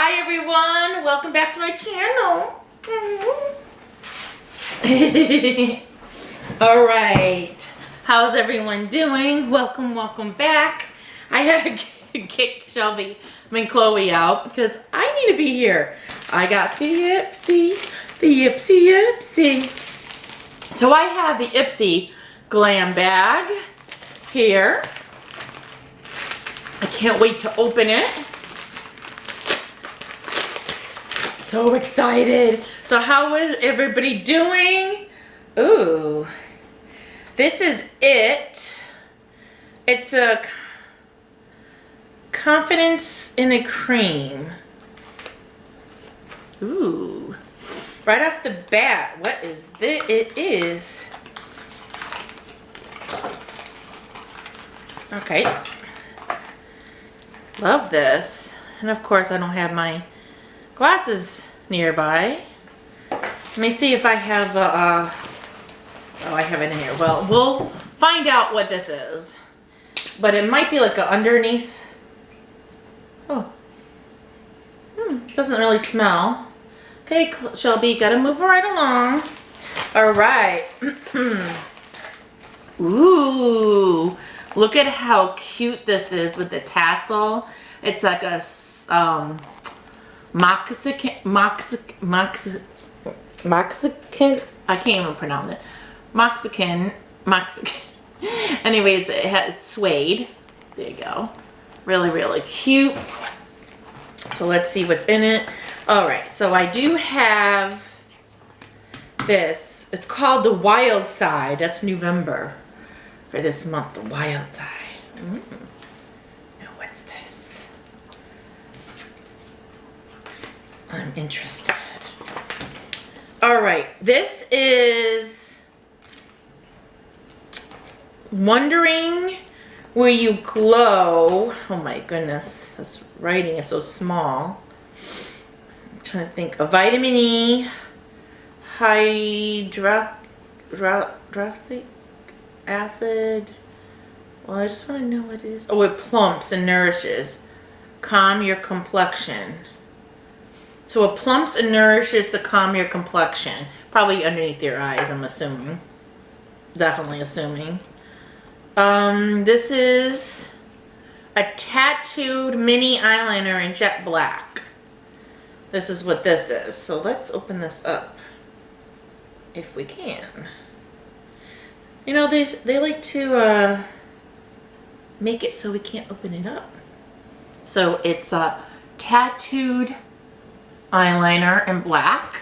Hi everyone, welcome back to my channel. All right, how's everyone doing? Welcome back. I had to kick Chloe out because I need to be here. I got the Ipsy. So I have the Ipsy glam bag here. I can't wait to open it. So excited. So how is everybody doing? Ooh, this is it. It's a confidence in a cream. Ooh, right off the bat, what is this? It is, okay, love this. And of course I don't have my glasses nearby. Let me see if I have oh, I have it in here. Well, we'll find out what this is, but it might be like a underneath. Oh, doesn't really smell. Okay, Shelby, gotta move right along. All right. Ooh, look at how cute this is with the tassel. It's like a Mexican, I can't even pronounce it. Mexican. Anyways, it's suede. There you go. Really cute. So let's see what's in it. All right, so I do have this. It's called the Wild Side. That's November for this month, the Wild Side. Now what's this? I'm interested. All right, this is Wondering Will You Glow. Oh my goodness, this writing is so small. I'm trying to think. A vitamin E hydroxy acid. Well, I just want to know what it is. Oh, it plumps and nourishes. Calm your complexion. So it plumps and nourishes to calm your complexion. Probably underneath your eyes, I'm assuming. Definitely assuming. This is a tattooed mini eyeliner in jet black. This is what this is. So let's open this up if we can. You know, they like to make it so we can't open it up. So it's a tattooed eyeliner in black.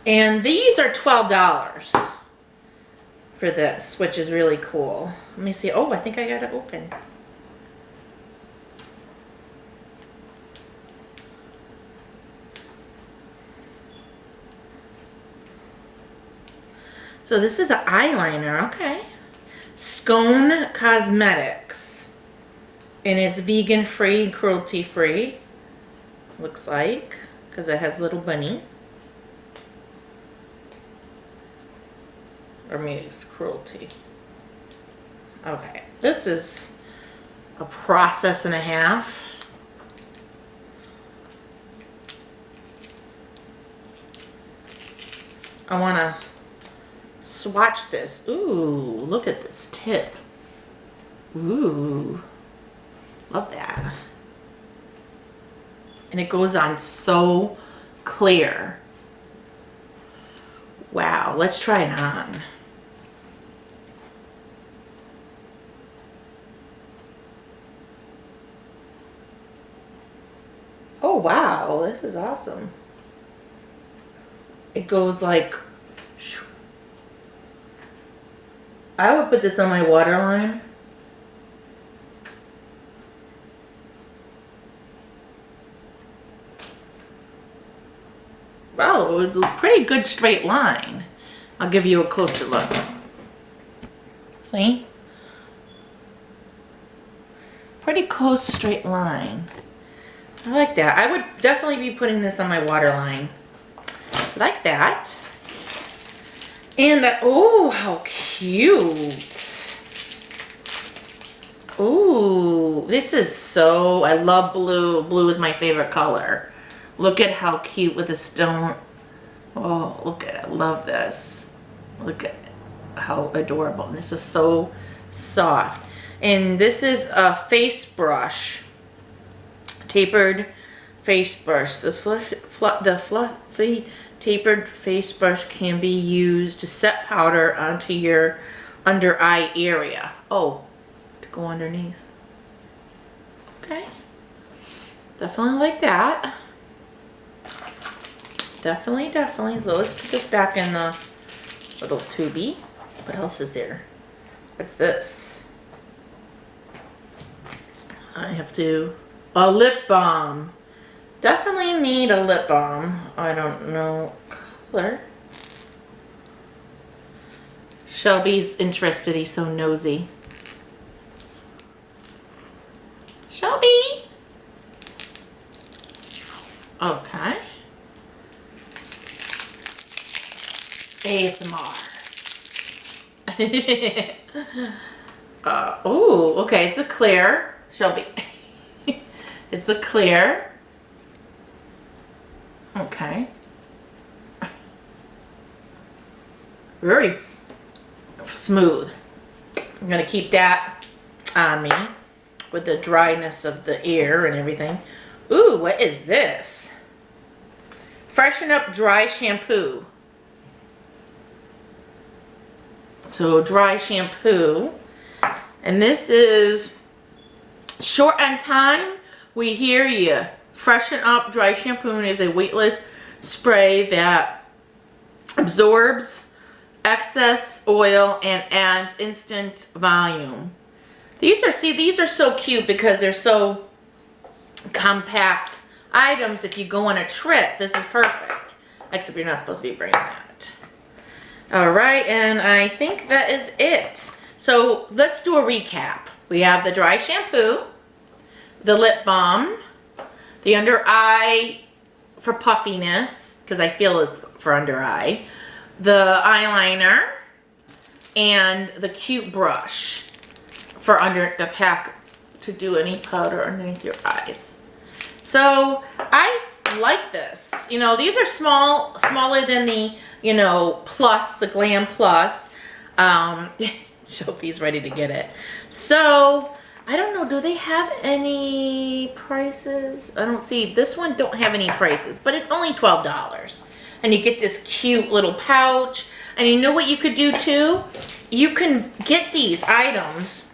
And these are $12 for this, which is really cool. Let me see. Oh, I think I got it open. So this is an eyeliner, okay. Scone Cosmetics. And it's vegan free and cruelty free. Looks like, because it has little bunny. Or maybe it's cruelty. Okay, this is a process and a half. I want to swatch this. Ooh, look at this tip. Ooh, love that. And it goes on so clear. Wow, let's try it on. Oh wow, this is awesome. It goes like, I would put this on my waterline. Wow, it was a pretty good straight line. I'll give you a closer look. See? Pretty close straight line. I like that. I would definitely be putting this on my waterline. Like that. And oh, how cute. Ooh, this is so, I love blue. Blue is my favorite color. Look at how cute with the stone. Oh, look at it. I love this. Look at how adorable. And this is so soft. And this is a face brush. Tapered face brush. The fluffy tapered face brush can be used to set powder onto your under eye area. Oh, to go underneath. Okay. Definitely like that. Definitely. So let's put this back in the little tubey. What else is there? What's this? I have to, a lip balm. Definitely need a lip balm. I don't know color. Shelby's interested. He's so nosy. Shelby. Okay. ASMR. Oh, okay. It's a clear. Shelby. It's a clear. Okay. Very smooth. I'm going to keep that on me with the dryness of the air and everything. Ooh, what is this? Freshen Up Dry Shampoo. So dry shampoo. And this is short on time. We hear you. Freshen Up Dry Shampoo is a weightless spray that absorbs excess oil and adds instant volume. These are so cute because they're so compact items. If you go on a trip, this is perfect. Except you're not supposed to be bringing that. All right, and I think that is it. So let's do a recap. We have the dry shampoo, the lip balm, the under eye for puffiness, because I feel it's for under eye, the eyeliner, and the cute brush for under the pack to do any powder underneath your eyes. So I like this. You know, these are smaller than the, you know, plus, the Glam Plus. Shelby's ready to get it. So I don't know, do they have any prices? I don't see, this one don't have any prices, but it's only $12. And you get this cute little pouch. And you know what you could do too? You can get these items,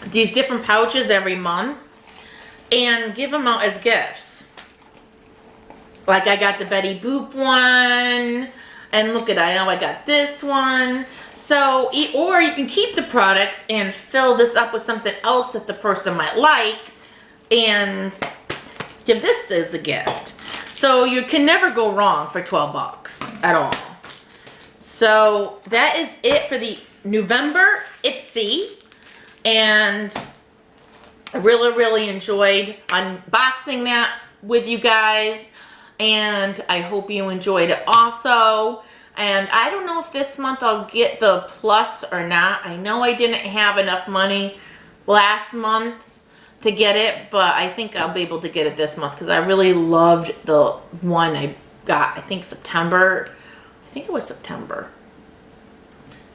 these different pouches every month, and give them out as gifts. Like I got the Betty Boop one, and look at I got this one. So, or you can keep the products and fill this up with something else that the person might like and give this as a gift. So you can never go wrong for 12 bucks at all. So that is it for the November Ipsy. And I really enjoyed unboxing that with you guys. And I hope you enjoyed it also. And I don't know if this month I'll get the plus or not. I know I didn't have enough money last month to get it, but I think I'll be able to get it this month because I really loved the one I got, I think September. I think it was September.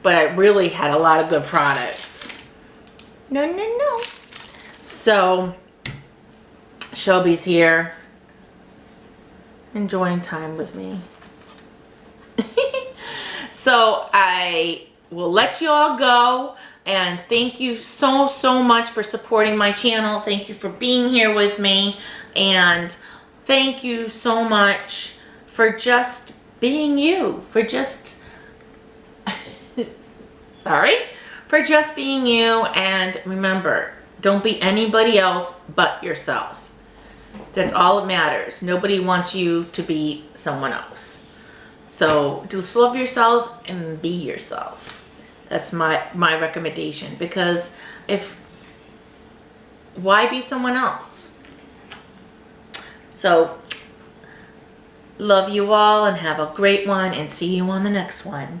But I really had a lot of good products. No. So, Shelby's here, enjoying time with me. So I will let you all go, and thank you so much for supporting my channel. Thank you for being here with me, and thank you so much for just being you, for just for just being you. And remember, don't be anybody else but yourself. That's all that matters. Nobody wants you to be someone else. So just love yourself and be yourself. That's my recommendation, because why be someone else? So love you all and have a great one, and see you on the next one.